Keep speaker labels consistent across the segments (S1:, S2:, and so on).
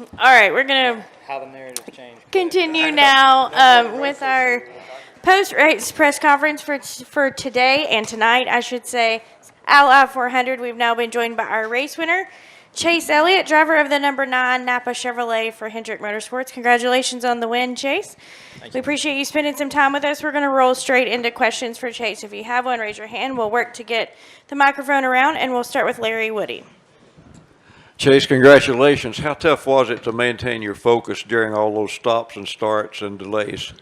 S1: All right, we're going to
S2: How the narrative changed.
S1: continue now with our post-race press conference for today and tonight, I should say. Ally 400, we've now been joined by our race winner, Chase Elliott, driver of the number 9 Napa Chevrolet for Hendrick Motorsports. Congratulations on the win, Chase. We appreciate you spending some time with us. We're going to roll straight into questions for Chase. If you have one, raise your hand. We'll work to get the microphone around, and we'll start with Larry Woody.
S3: Chase, congratulations. How tough was it to maintain your focus during all those stops and starts and delays?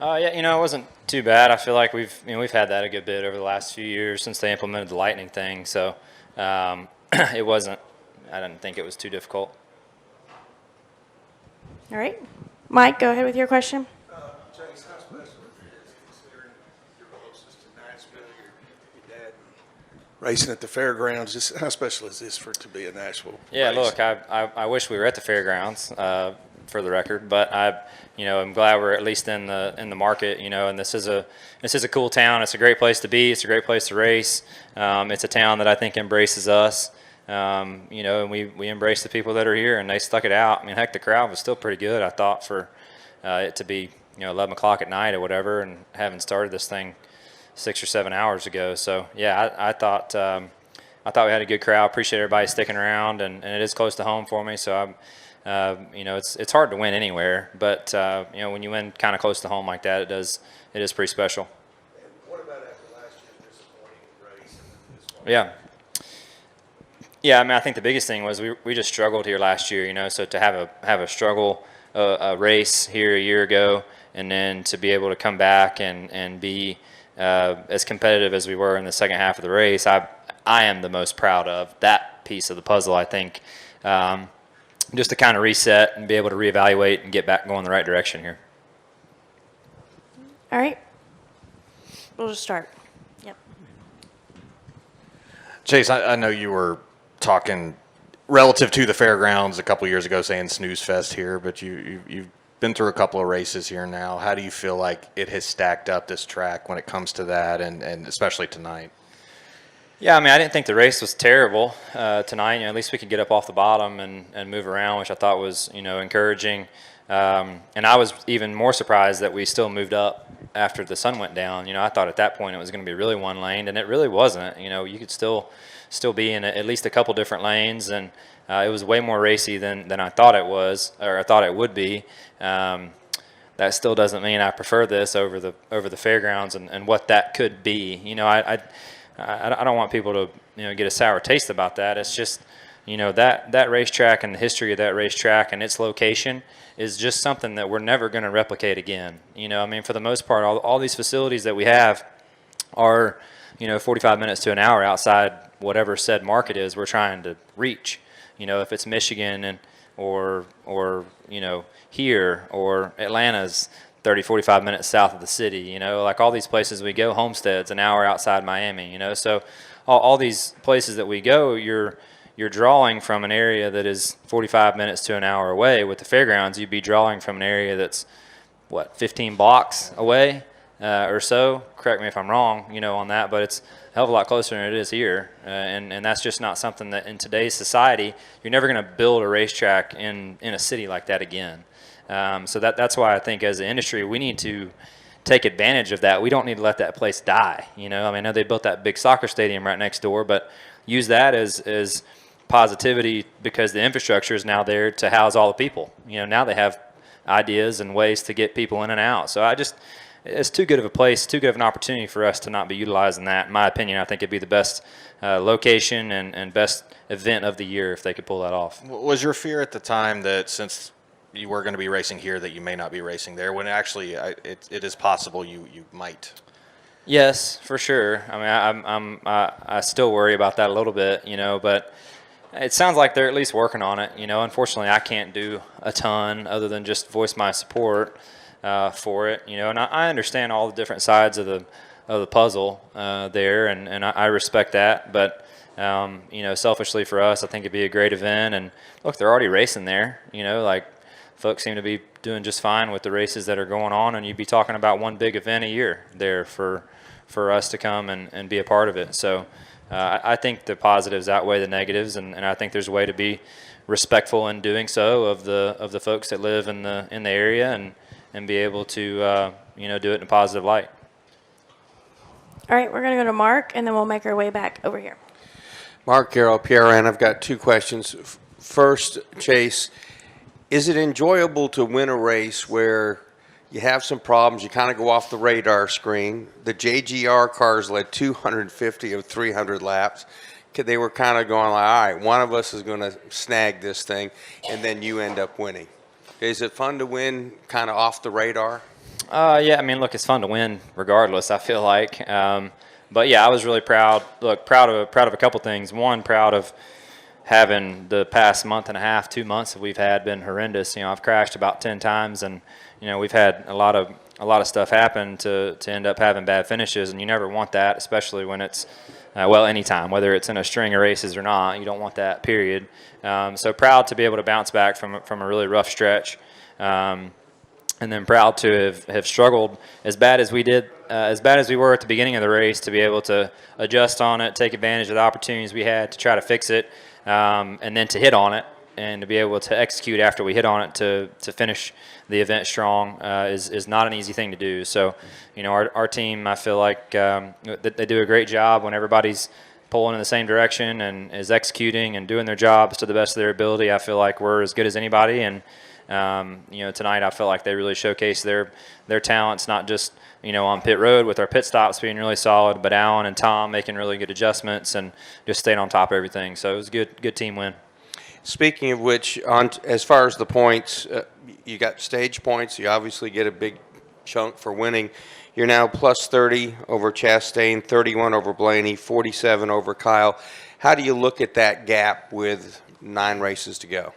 S2: Yeah, it wasn't too bad. I feel like we've had that a good bit over the last few years since they implemented the lightning thing. So it wasn't. I didn't think it was too difficult.
S1: All right. Mike, go ahead with your question.
S4: Chase, how special is it considering you're closest to Nashville, your dad racing at the fairgrounds? Just how special is this for it to be a Nashville
S2: Yeah,
S4: race?
S2: look, I wish we were at the fairgrounds, for the record, but I'm glad we're at least in the market, and this is a cool town. It's a great place to be. It's a great place to race. It's a town that I think embraces us. And we embrace the people that are here, and they stuck it out. I mean, heck, the crowd was still pretty good, I thought, for it to be 11 o'clock at night or whatever, and having started this thing 6 or 7 hours ago. So yeah, I thought we had a good crowd. Appreciate everybody sticking around, and it is close to home for me. So it's hard to win anywhere, but when you win kind of close to home like that, it is pretty special.
S4: And what about after last year's disappointing race?
S2: Yeah. Yeah, I mean, I think the biggest thing was we just struggled here last year, so to have a struggle a race here a year ago, and then to be able to come back and be as competitive as we were in the second half of the race, I am the most proud of that piece of the puzzle, I think, just to kind of reset and be able to reevaluate and get back going the right direction here.
S1: All right. We'll just start. Yep.
S5: Chase, I know you were talking relative to the fairgrounds a couple years ago, saying snooze fest here, but you've been through a couple of races here now. How do you feel like it has stacked up, this track, when it comes to that, and especially tonight?
S2: Yeah, I mean, I didn't think the race was terrible tonight. At least we could get up off the bottom and move around, which I thought was encouraging. And I was even more surprised that we still moved up after the sun went down. I thought at that point it was going to be really one lane, and it really wasn't. You could still be in at least a couple different lanes, and it was way more racy than I thought it was, or I thought it would be. That still doesn't mean I prefer this over the fairgrounds and what that could be. I don't want people to get a sour taste about that. It's just that racetrack and the history of that racetrack and its location is just something that we're never going to replicate again. I mean, for the most part, all these facilities that we have are 45 minutes to an hour outside whatever said market is we're trying to reach. If it's Michigan or here, or Atlanta's 30, 45 minutes south of the city, like all these places we go. Homestead's an hour outside Miami, so all these places that we go, you're drawing from an area that is 45 minutes to an hour away. With the fairgrounds, you'd be drawing from an area that's 15 blocks away or so. Correct me if I'm wrong, on that, but it's a hell of a lot closer than it is here, and that's just not something that in today's society you're never going to build a racetrack in a city like that again. So that's why I think as an industry we need to take advantage of that. We don't need to let that place die. I mean, I know they built that big soccer stadium right next door, but use that as positivity, because the infrastructure is now there to house all the people. Now they have ideas and ways to get people in and out. So it's too good of a place, too good of an opportunity for us to not be utilizing that. In my opinion, I think it'd be the best location and best event of the year if they could pull that off.
S5: Was your fear at the time that since you were going to be racing here that you may not be racing there, when actually it is possible you might?
S2: Yes, for sure. I mean, I still worry about that a little bit, but it sounds like they're at least working on it. Unfortunately, I can't do a ton other than just voice my support for it. And I understand all the different sides of the puzzle there, and I respect that. But selfishly for us, I think it'd be a great event. And look, they're already racing there. Like folks seem to be doing just fine with the races that are going on, and you'd be talking about one big event a year there for us to come and be a part of it. So I think the positives outweigh the negatives, and I think there's a way to be respectful in doing so of the folks that live in the area, and be able to do it in a positive light.
S1: All right, we're going to go to Mark, and then we'll make our way back over here.
S6: Mark Carroll, PRN. I've got two questions. First, Chase, is it enjoyable to win a race where you have some problems, you kind of go off the radar screen? The JGR cars led 250 of 300 laps. They were kind of going like, all right, one of us is going to snag this thing, and then you end up winning. Is it fun to win kind of off the radar?
S2: Yeah, I mean, look, it's fun to win regardless, I feel like. But yeah, I was really proud. Look, proud of a couple things. One, proud of having the past month and a half, 2 months that we've had been horrendous. I've crashed about 10 times, and we've had a lot of stuff happen to end up having bad finishes, and you never want that, especially when it's anytime, whether it's in a string of races or not. You don't want that, period. So proud to be able to bounce back from a really rough stretch. And then proud to have struggled as bad as we did, as bad as we were at the beginning of the race, to be able to adjust on it, take advantage of the opportunities we had to try to fix it, and then to hit on it, and to be able to execute after we hit on it to finish the event strong is not an easy thing to do. So, our team, I feel like they do a great job when everybody's pulling in the same direction and is executing and doing their jobs to the best of their ability. I feel like we're as good as anybody, and tonight I felt like they really showcased their talents, not just on pit road with our pit stops being really solid, but Alan and Tom making really good adjustments and just staying on top of everything. So it was a good team win.
S6: Speaking of which, as far as the points, you got stage points. You obviously get a big chunk for winning. You're now plus 30 over Chastain, 31 over Blaney, 47 over Kyle. How do you look at that gap with 9 races to go?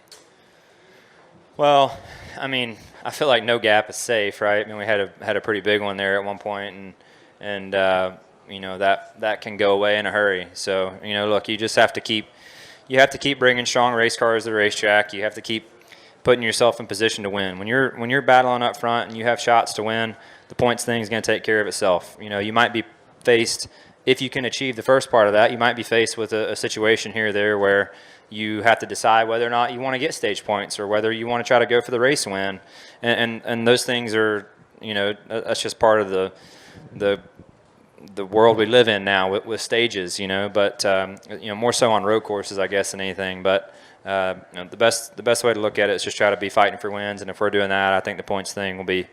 S2: Well, I mean, I feel like no gap is safe, right? I mean, we had a pretty big one there at one point, and that can go away in a hurry. So look, you just have to keep bringing strong race cars to the racetrack. You have to keep putting yourself in position to win. When you're battling up front and you have shots to win, the points thing is going to take care of itself. You might be faced, if you can achieve the first part of that, you might be faced with a situation here or there where you have to decide whether or not you want to get stage points or whether you want to try to go for the race win. And those things are, that's just part of the world we live in now with stages, but more so on road courses, I guess, than anything. But the best way to look at it is just try to be fighting for wins, and if we're doing that, I think the points thing will be,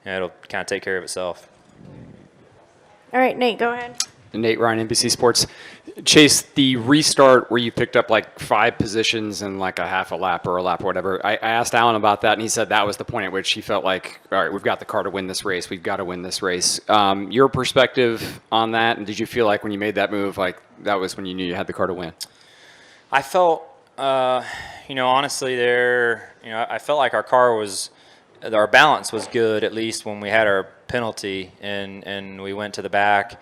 S2: it'll kind of take care of itself.
S1: All right, Nate, go ahead.
S7: Nate Ryan, NBC Sports. Chase, the restart where you picked up like 5 positions in like a half a lap or whatever, I asked Alan about that, and he said that was the point at which he felt like, all right, we've got the car to win this race. We've got to win this race. Your perspective on that, and did you feel like when you made that move, like that was when you knew you had the car to win?
S2: I felt, honestly I felt like our balance was good, at least when we had our penalty and we went to the back.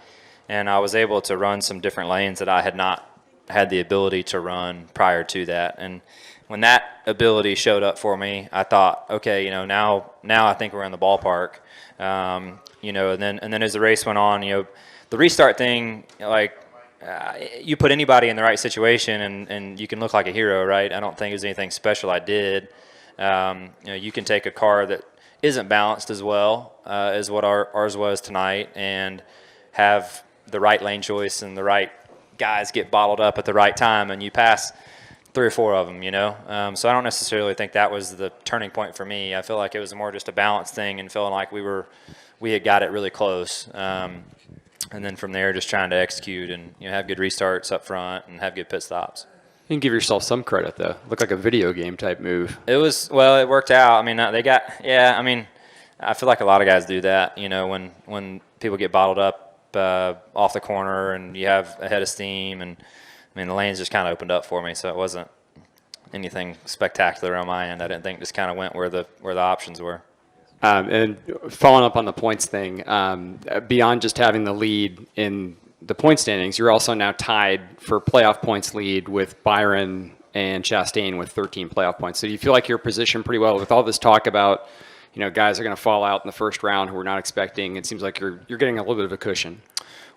S2: And I was able to run some different lanes that I had not had the ability to run prior to that. And when that ability showed up for me, I thought, okay, now I think we're in the ballpark. And then as the race went on, the restart thing, you put anybody in the right situation and you can look like a hero, right? I don't think there's anything special I did. You can take a car that isn't balanced as well as what ours was tonight and have the right lane choice and the right guys get bottled up at the right time, and you pass 3 or 4 of them, So I don't necessarily think that was the turning point for me. I feel like it was more just a balance thing and feeling like we had got it really close. And then from there, just trying to execute and have good restarts up front and have good pit stops.
S7: You can give yourself some credit, though. Looked like a video game type move.
S2: It worked out. I mean, I feel like a lot of guys do that, when people get bottled up off the corner and you have a head of steam, and the lanes just kind of opened up for me, so it wasn't anything spectacular on my end. I didn't think, just kind of went where the options were.
S7: And following up on the points thing, beyond just having the lead in the point standings, you're also now tied for playoff points lead with Byron and Chastain with 13 playoff points. So you feel like you're positioned pretty well with all this talk about guys are going to fall out in the first round who we're not expecting. It seems like you're getting a little bit of a cushion.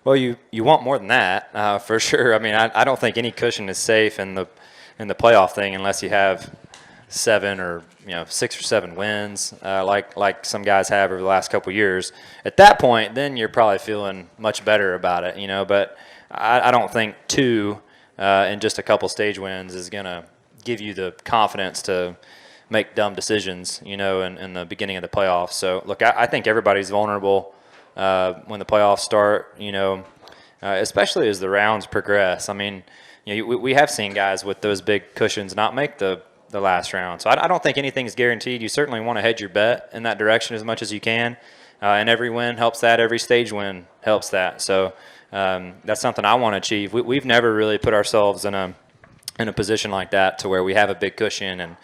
S2: Well, you want more than that, for sure. I mean, I don't think any cushion is safe in the playoff thing unless you have 7 or 6 or 7 wins, like some guys have over the last couple of years. At that point, then you're probably feeling much better about it, But I don't think 2 and just a couple stage wins is gonna give you the confidence to make dumb decisions, in the beginning of the playoffs. So look, I think everybody's vulnerable when the playoffs start, especially as the rounds progress. I mean, we have seen guys with those big cushions not make the last round. So I don't think anything's guaranteed. You certainly want to hedge your bet in that direction as much as you can. And every win helps that. Every stage win helps that. So that's something I want to achieve. We've never really put ourselves in a position like that to where we have a big cushion and,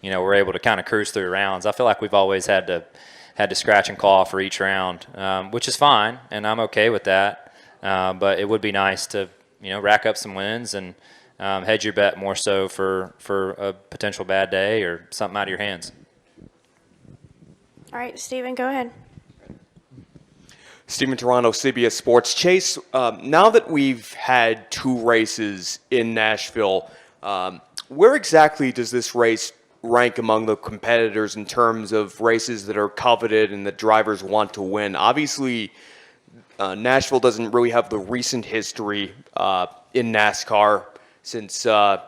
S2: we're able to kind of cruise through rounds. I feel like we've always had to scratch and claw for each round, which is fine, and I'm okay with that. But it would be nice to, rack up some wins and hedge your bet more so for a potential bad day or something out of your hands.
S1: All right, Steven, go ahead.
S8: Steven Toronto, CBS Sports. Chase, now that we've had 2 races in Nashville, where exactly does this race rank among the competitors in terms of races that are coveted and that drivers want to win? Obviously, Nashville doesn't really have the recent history in NASCAR since there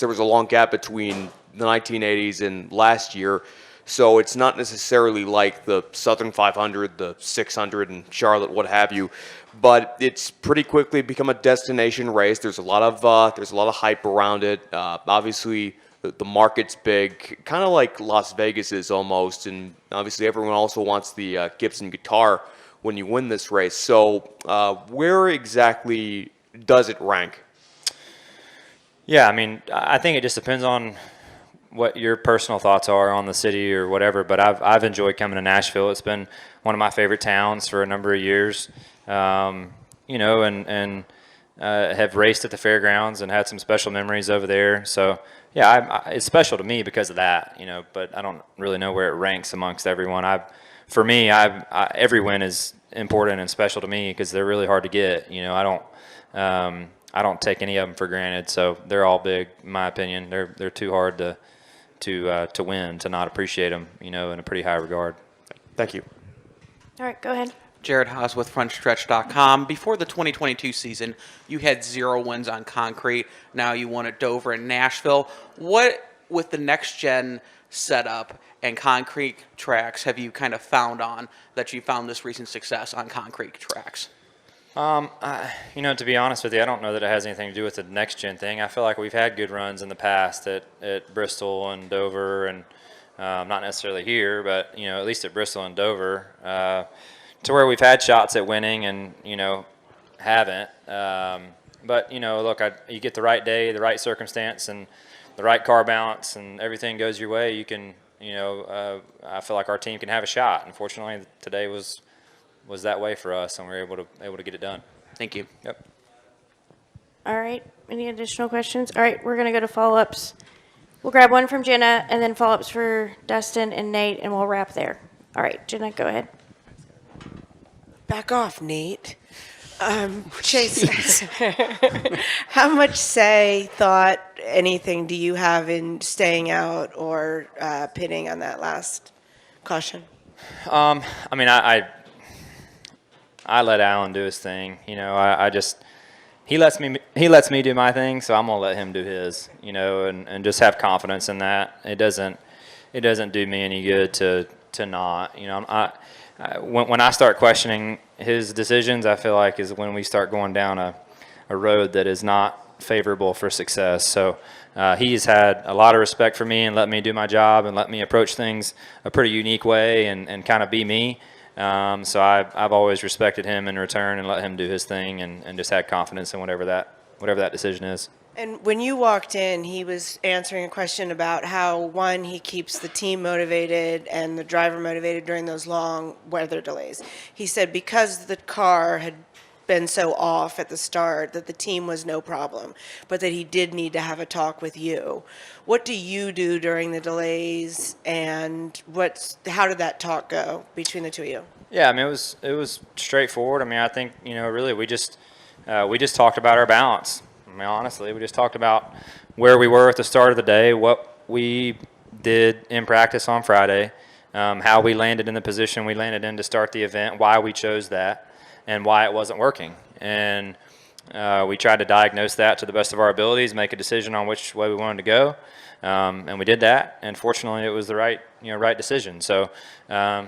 S8: was a long gap between the 1980s and last year. So it's not necessarily like the Southern 500, the 600 in Charlotte, what have you, but it's pretty quickly become a destination race. There's a lot of hype around it. Obviously, the market's big, kind of like Las Vegas is almost, and obviously everyone also wants the Gibson guitar when you win this race. So where exactly does it rank?
S2: Yeah, I mean, I think it just depends on what your personal thoughts are on the city or whatever, but I've enjoyed coming to Nashville. It's been one of my favorite towns for a number of years, and have raced at the fairgrounds and had some special memories over there. So, yeah, it's special to me because of that, but I don't really know where it ranks amongst everyone. For me, every win is important and special to me because they're really hard to get. I don't take any of them for granted, so they're all big, in my opinion. They're too hard to win, to not appreciate them, in a pretty high regard.
S8: Thank you.
S1: All right, go ahead.
S9: Jared Haas with FrontStretch.com. Before the 2022 season, you had 0 wins on concrete. Now you won at Dover and Nashville. What, with the next-gen setup and concrete tracks, have you kind of found that you found this recent success on concrete tracks?
S2: To be honest with you, I don't know that it has anything to do with the next-gen thing. I feel like we've had good runs in the past at Bristol and Dover, and not necessarily here, but, at least at Bristol and Dover, to where we've had shots at winning and, haven't. But, look, you get the right day, the right circumstance, and the right car balance, and everything goes your way, you can, I feel like our team can have a shot. Unfortunately, today was that way for us, and we were able to get it done.
S9: Thank you.
S2: Yep.
S1: All right, any additional questions? All right, we're going to go to follow-ups. We'll grab one from Jenna and then follow-ups for Dustin and Nate, and we'll wrap there. All right, Jenna, go ahead.
S10: Back off, Nate. Chase, how much say, thought, anything do you have in staying out or pitting on that last caution?
S2: I mean, I let Alan do his thing. He lets me do my thing, so I'm gonna let him do his. And just have confidence in that. It doesn't do me any good to not. When I start questioning his decisions, I feel like is when we start going down a road that is not favorable for success. So he's had a lot of respect for me and let me do my job and let me approach things a pretty unique way and kind of be me. So I've always respected him in return and let him do his thing and just had confidence in whatever that decision is.
S10: And when you walked in, he was answering a question about how, one, he keeps the team motivated and the driver motivated during those long weather delays. He said because the car had been so off at the start that the team was no problem, but that he did need to have a talk with you. What do you do during the delays, and how did that talk go between the two of you?
S2: Yeah, I mean, it was straightforward. I mean, I think, really we just talked about our balance. I mean, honestly, we just talked about where we were at the start of the day, what we did in practice on Friday, how we landed in the position we landed in to start the event, why we chose that, and why it wasn't working. And we tried to diagnose that to the best of our abilities, make a decision on which way we wanted to go, and we did that. And fortunately, it was the right decision. So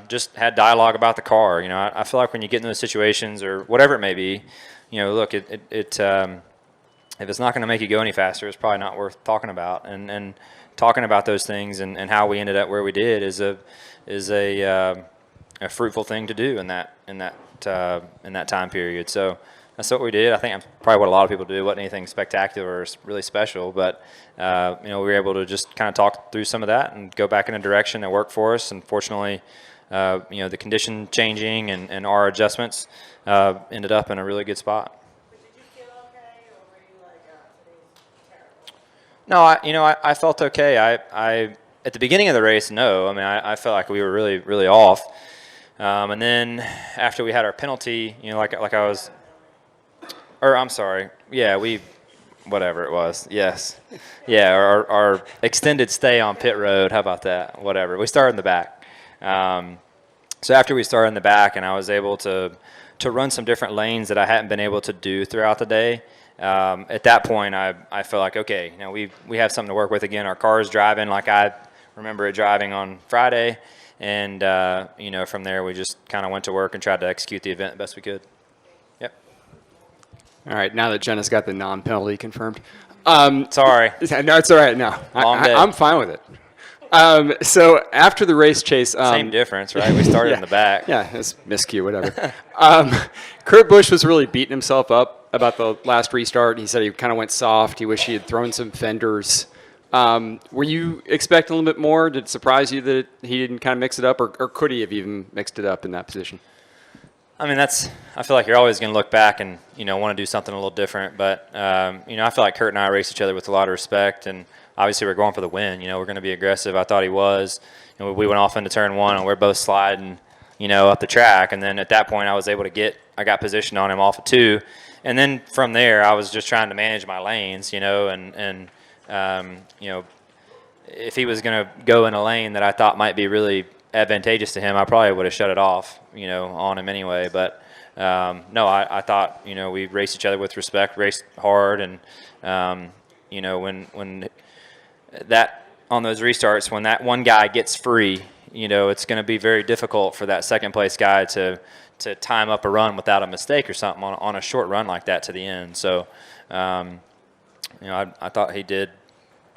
S2: just had dialogue about the car. I feel like when you get into those situations or whatever it may be, look, if it's not going to make you go any faster, it's probably not worth talking about. And talking about those things and how we ended up where we did is a fruitful thing to do in that time period. So that's what we did. I think probably what a lot of people do. It wasn't anything spectacular or really special, but we were able to just kind of talk through some of that and go back in a direction that worked for us. And fortunately, the condition changing and our adjustments ended up in a really good spot. No, I felt okay. I at the beginning of the race, no. I mean, I felt like we were really, really off. And then after we had our penalty, like I was, or I'm sorry, yeah, whatever it was, yes, yeah, our extended stay on pit road. How about that? Whatever. We started in the back. So after we started in the back, and I was able to run some different lanes that I hadn't been able to do throughout the day. At that point, I felt like, okay, we have something to work with again. Our car is driving like I remember it driving on Friday, and from there we just kind of went to work and tried to execute the event the best we could. Yep.
S7: All right, now that Jenna's got the non-penalty confirmed.
S2: Sorry.
S7: No, it's all right. No, I'm fine with it. So after the race, Chase.
S2: Same difference, right? We started in the back.
S7: Yeah, it's miscue, whatever. Kurt Busch was really beating himself up about the last restart. He said he kind of went soft. He wished he had thrown some fenders. Were you expecting a little bit more? Did it surprise you that he didn't kind of mix it up, or could he have even mixed it up in that position?
S2: I mean, I feel like you're always going to look back and, want to do something a little different. But, I feel like Kurt and I race each other with a lot of respect. And obviously we're going for the win. We're going to be aggressive. I thought he was. We went off into turn one and we're both sliding, up the track. And then at that point I got positioned on him off of two. And then from there, I was just trying to manage my lanes, and if he was going to go in a lane that I thought might be really advantageous to him, I probably would have shut it off, on him anyway. But no, I thought, we raced each other with respect, raced hard, and when that on those restarts, when that one guy gets free, it's going to be very difficult for that second place guy to time up a run without a mistake or something on a short run like that to the end. So, I thought he did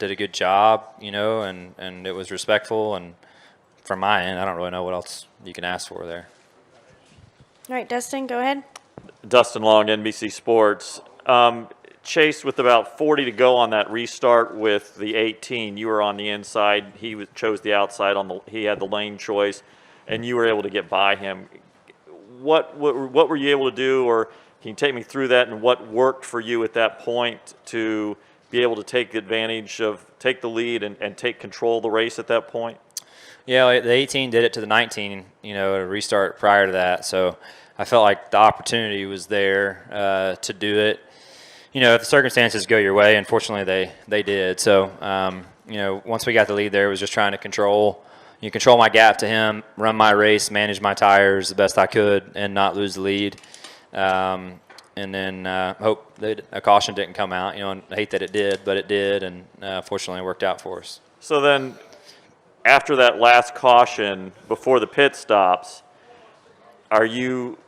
S2: a good job, and it was respectful. And from my end, I don't really know what else you can ask for there.
S1: All right, Dustin, go ahead.
S11: Dustin Long, NBC Sports. Chase, with about 40 to go on that restart with the 18, you were on the inside. He chose the outside. He had the lane choice, and you were able to get by him. What were you able to do, or can you take me through that, and what worked for you at that point to be able to take the lead and take control of the race at that point?
S2: Yeah, the 18 did it to the 19, a restart prior to that. So I felt like the opportunity was there to do it. If the circumstances go your way, unfortunately they did. So, once we got the lead there, it was just trying to control my gap to him, run my race, manage my tires the best I could, and not lose the lead. And then hope that a caution didn't come out. And I hate that it did, but it did, and fortunately it worked out for us.
S11: So then, after that last caution, before the pit stops, were you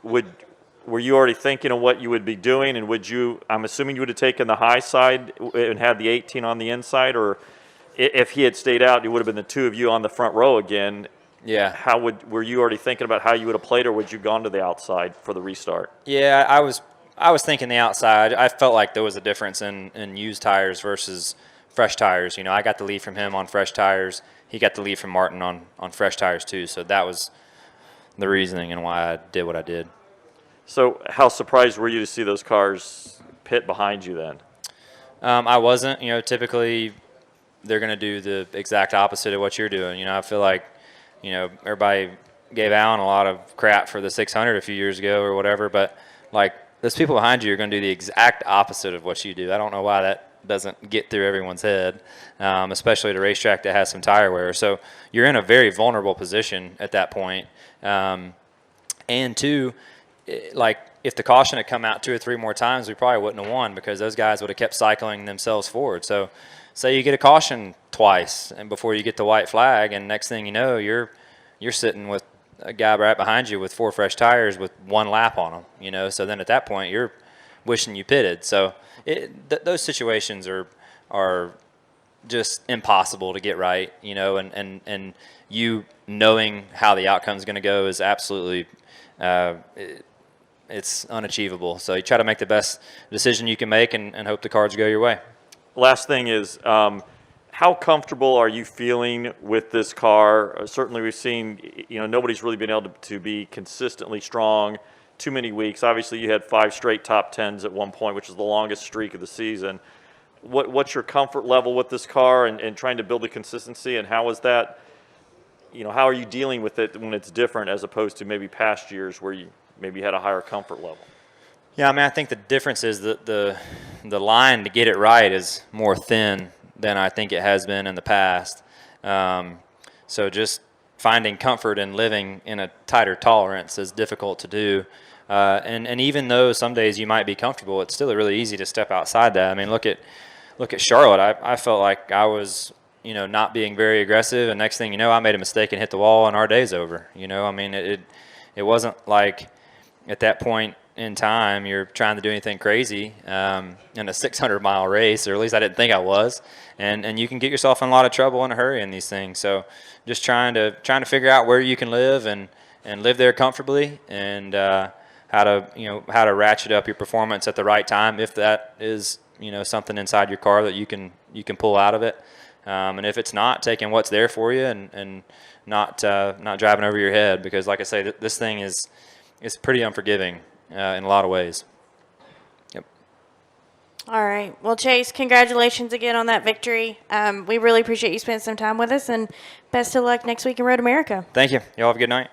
S11: already thinking of what you would be doing, and I'm assuming you would have taken the high side and had the 18 on the inside, or if he had stayed out, it would have been the two of you on the front row again.
S2: Yeah.
S11: Were you already thinking about how you would have played, or would you gone to the outside for the restart?
S2: Yeah, I was thinking the outside. I felt like there was a difference in used tires versus fresh tires. I got the lead from him on fresh tires. He got the lead from Martin on fresh tires too. So that was the reasoning and why I did what I did.
S11: So how surprised were you to see those cars pit behind you then?
S2: I wasn't. You know, typically they're going to do the exact opposite of what you're doing. You know, I feel like, you know, everybody gave Alan a lot of crap for the 600 a few years ago or whatever, but like those people behind you are going to do the exact opposite of what you do. I don't know why that doesn't get through everyone's head, especially at a racetrack that has some tire wear. So you're in a very vulnerable position at that point. And two, like if the caution had come out 2 or 3 more times, we probably wouldn't have won because those guys would have kept cycling themselves forward. So say you get a caution twice and before you get the white flag, and next thing you know, you're sitting with a guy right behind you with 4 fresh tires with 1 lap on them, you know. So then at that point, you're wishing you pitted. So those situations are just impossible to get right, you know, and you knowing how the outcome is going to go is absolutely it's unachievable. So you try to make the best decision you can make and hope the cards go your way.
S11: Last thing is, how comfortable are you feeling with this car? Certainly we've seen, you know, nobody's really been able to be consistently strong too many weeks. Obviously you had 5 straight top 10s at one point, which is the longest streak of the season. What's your comfort level with this car and trying to build a consistency, and how is that, you know, how are you dealing with it when it's different as opposed to maybe past years where you maybe had a higher comfort level?
S2: Yeah, I mean, I think the difference is that the line to get it right is more thin than I think it has been in the past. So just finding comfort in living in a tighter tolerance is difficult to do. And even though some days you might be comfortable, it's still really easy to step outside that. I mean, look at Charlotte. I felt like I was, you know, not being very aggressive, and next thing you know, I made a mistake and hit the wall, and our day's over. You know, I mean, it wasn't like at that point in time you're trying to do anything crazy in a 600-mile race, or at least I didn't think I was. And you can get yourself in a lot of trouble in a hurry in these things. So just trying to figure out where you can live and live there comfortably, and how to ratchet up your performance at the right time, if that is, you know, something inside your car that you can pull out of it. And if it's not, taking what's there for you and not driving over your head, because like I say, this thing is pretty unforgiving in a lot of ways. Yep.
S1: All right. Well, Chase, congratulations again on that victory. We really appreciate you spending some time with us, and best of luck next week in Road America.
S2: Thank you. Y'all have a good night.